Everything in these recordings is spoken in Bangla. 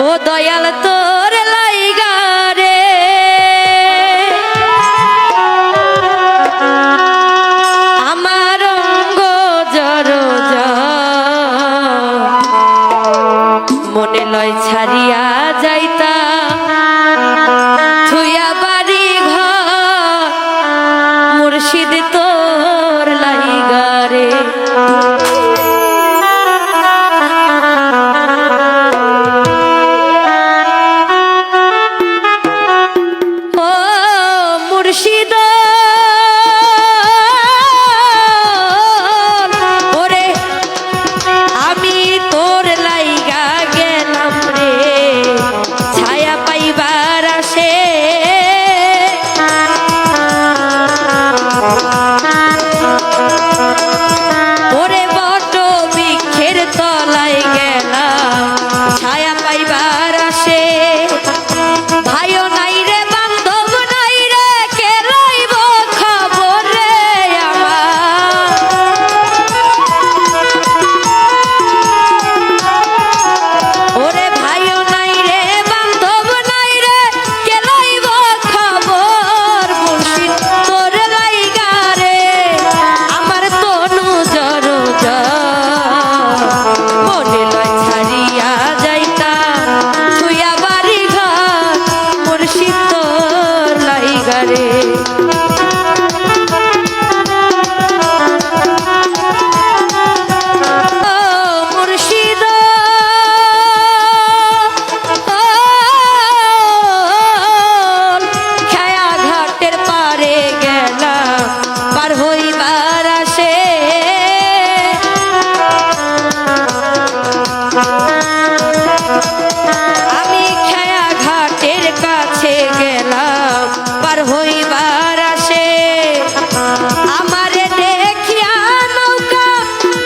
ও দয়াল তোর লাইগা রে আমার অঙ্গ জড় মনে লয় ছাড়িয়া যাইতা থুইয়া বাড়ি ঘর মুর্শিদ তোর লাইগা রে মুর্শিদ ওরে আমি তোর লাইগা গেলাম রে ছায়া পাইবার আসে ওরে বট বৃক্ষের তলায় গেলাম ছায়া পাইবার আসে ভাইও নাই রে বান্ধব নাই রে কে লইব খবর রে আমার ওরে ভাইও নাই রে বান্ধব নাই রে কে লইব খবর মুর্শিদ তোর লাইগা রে আমার তনু জড় মনে লয় ছাড়িয়া যাইতা তুইয়া বাড়ি ঘর মুর্শিদ তোর লাইগা রে মুর্শিদ ছায়া ঘাটের পারে গেলাম পার হইবার আসে আমি ছায়া ঘাটের কাছে গেলাম পার হইবার আসে আমারে দেখিয়া নৌকা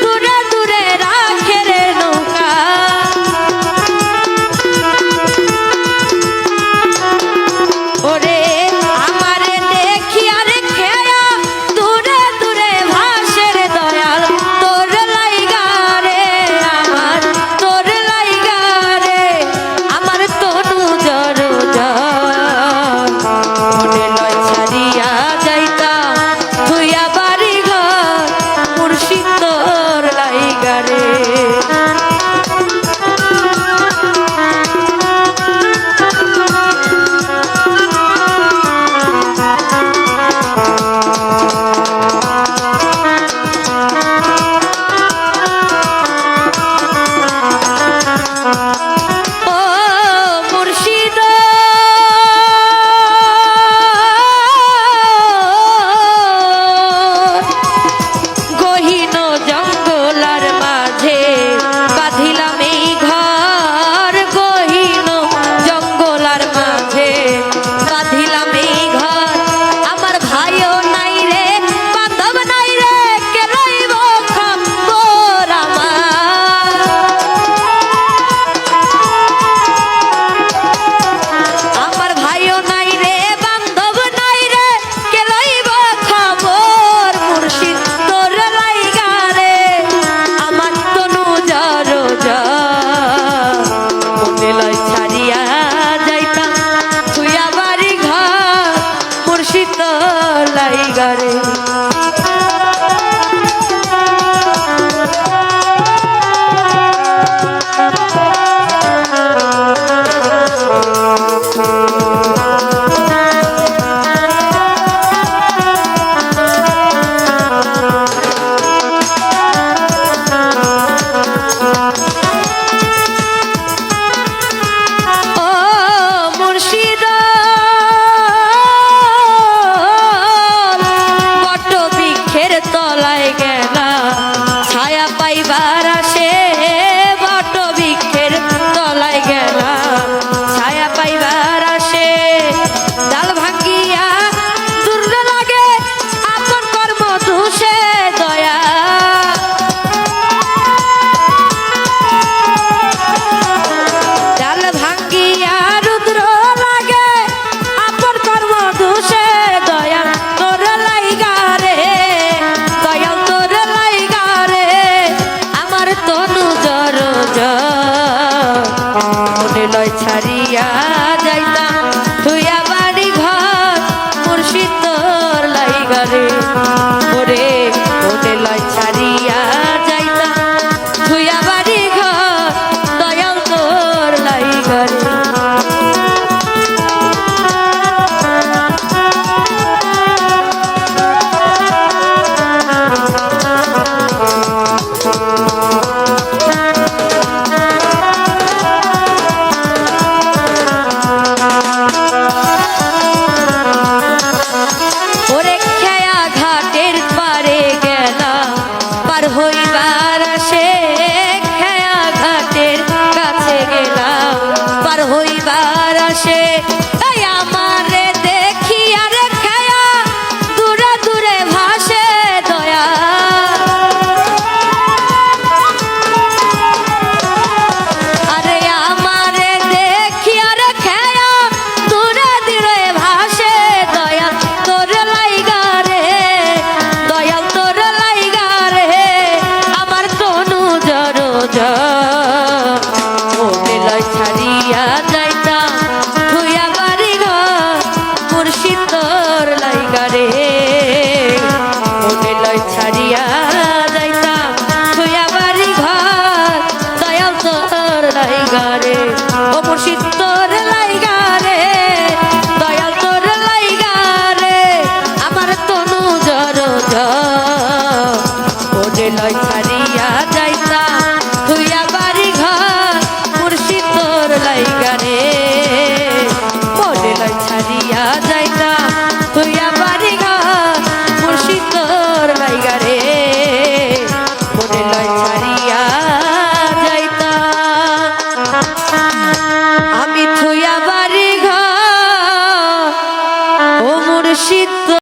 দূরে দূরে রাখে রে নৌকা ওরে আমারে দেখিয়া রে খেয়া দূরে দূরে ভাসে রে দয়াল তোর লাইগা রে আমার তোর লাইগা রে আমার তনু জড় মনে লয় ছাড়িয়া যাইতা তুইয়া বাড়ি ঘর মুর্শিদ তোর লাইগা রে ও মুর্শিদ গহীন জঙ্গলার মাঝে বাঁধিলাম এই ঘর গহীন জঙ্গলার মাঝে বাঁধিলাম এই ঘর আমার ভাইও নাই রে বান্ধব নাই রে কে লইব খবর আমার ভাইও নাই রে বান্ধব নাই রে কে লইব খবর মুর্শিদ তোর লাইগা রে আমার তনু জড় মনে লয় ছাড়িয়া যাইতাম তুইয়া বাড়ি ঘর মুর্শিদ তোর লাইগা রে ও মুর্শিদ লাইগা রে ও মুর্শিদ তোর লাইগা রে দয়াল তোর লাইগা রে আমার তনু জর ওরে লয় ছাড়িয়া যাইতা তুইয়া বাড়ি ঘর মুর্শিদ তোর লাইগা রে ওরে লয় ছাড়িয়া যাইতা তুইয়া বাড়ি ঘর মুর্শিদ তোর লাইগা রে ওরে লয় ছাড়িয়া যাইতা আমি থুইয়া বাড়ি ঘর ও মুর্শিদ